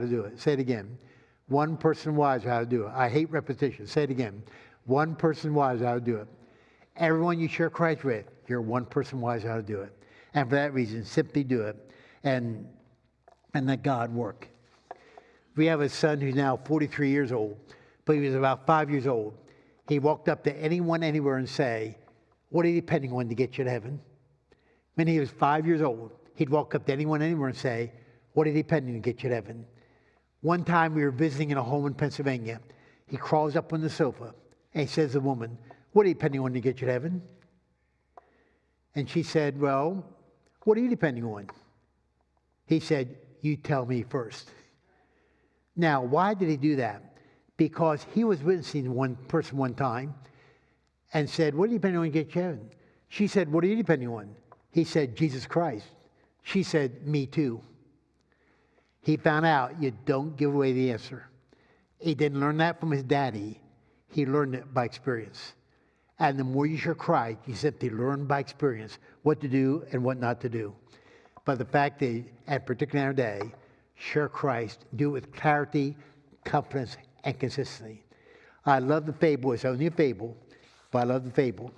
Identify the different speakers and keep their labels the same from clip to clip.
Speaker 1: to do it. Say it again. One person wise how to do it. I hate repetition. Say it again. One person wise how to do it. Everyone you share Christ with, you're one person wise how to do it. And for that reason, simply do it and let God work. We have a son who's now 43 years old, but he was about 5 years old. He walked up to anyone, anywhere and say, what are you depending on to get you to heaven? When he was 5 years old, he'd walk up to anyone, anywhere and say, what are you depending to get you to heaven? One time we were visiting in a home in Pennsylvania. He crawls up on the sofa and he says to the woman, what are you depending on to get you to heaven? And she said, well, what are you depending on? He said, you tell me first. Now, why did he do that? Because he was witnessing one person one time and said, what are you depending on to get you to heaven? She said, what are you depending on? He said, Jesus Christ. She said, me too. He found out you don't give away the answer. He didn't learn that from his daddy. He learned it by experience. And the more you share Christ, you simply learn by experience what to do and what not to do. But the fact is, and particularly in our day, share Christ, do it with clarity, confidence, and consistency. I love the fable. It's only a fable, but I love the fable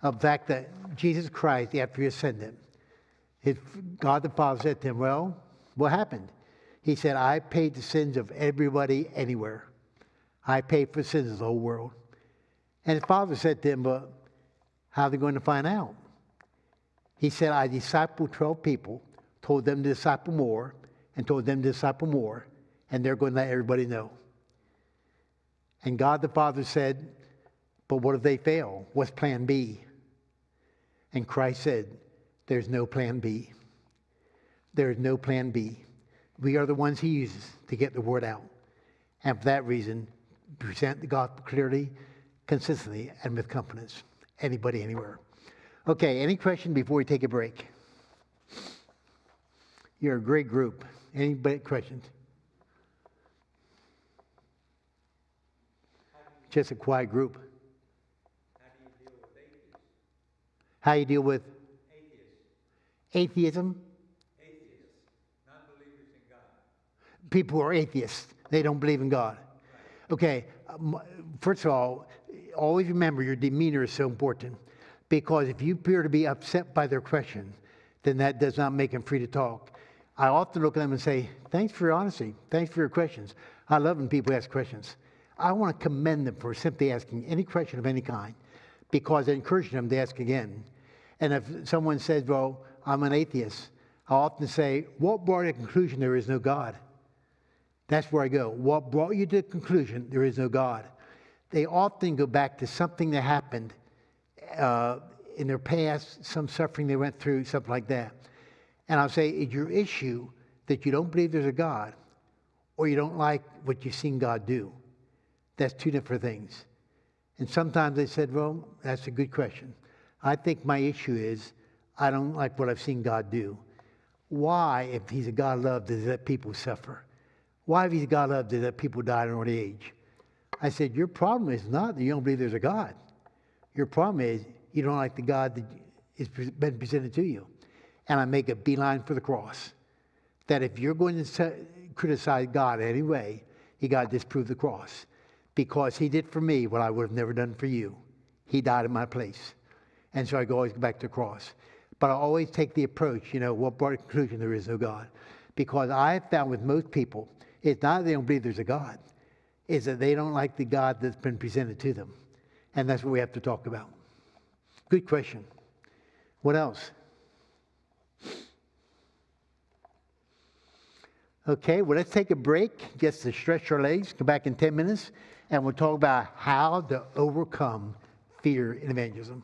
Speaker 1: of the fact that Jesus Christ, after he ascended, God the Father said to him, well, what happened? He said, I paid the sins of everybody anywhere. I paid for the sins of the whole world. And his father said to him, but how are they going to find out? He said, I discipled 12 people, told them to disciple more, and told them to disciple more, and they're going to let everybody know. And God the Father said, but what if they fail? What's plan B? And Christ said, there's no plan B. There's no plan B. We are the ones he uses to get the word out. And for that reason, present the gospel clearly, consistently, and with confidence. Anybody, anywhere. Okay, any question before we take a break? You're a great group. Any questions? Just a quiet group. How do you deal with atheism?
Speaker 2: Non-believers in God.
Speaker 1: People who are atheists. They don't believe in God. Okay, first of all, always remember your demeanor is so important. Because if you appear to be upset by their question, then that does not make them free to talk. I often look at them and say, thanks for your honesty. Thanks for your questions. I love when people ask questions. I want to commend them for simply asking any question of any kind because it encourages them to ask again. And if someone says, well, I'm an atheist, I often say, what brought you to the conclusion there is no God? That's where I go. What brought you to the conclusion there is no God? They often go back to something that happened in their past, some suffering they went through, something like that. And I'll say, is your issue that you don't believe there's a God or you don't like what you've seen God do? That's two different things. And sometimes they said, well, that's a good question. I think my issue is I don't like what I've seen God do. Why, if he's a God of love, does he let people suffer? Why, if he's a God of love, does he let people die at an early age? I said, your problem is not that you don't believe there's a God. Your problem is you don't like the God that has been presented to you. And I make a beeline for the cross. That if you're going to criticize God in any way, you got to disprove the cross. Because he did for me what I would have never done for you. He died in my place. And so I always go back to the cross. But I always take the approach, what brought to the conclusion there is no God. Because I have found with most people, it's not that they don't believe there's a God. It's that they don't like the God that's been presented to them. And that's what we have to talk about. Good question. What else? Okay, well, let's take a break just to stretch our legs. Come back in 10 minutes, and we'll talk about how to overcome fear in evangelism.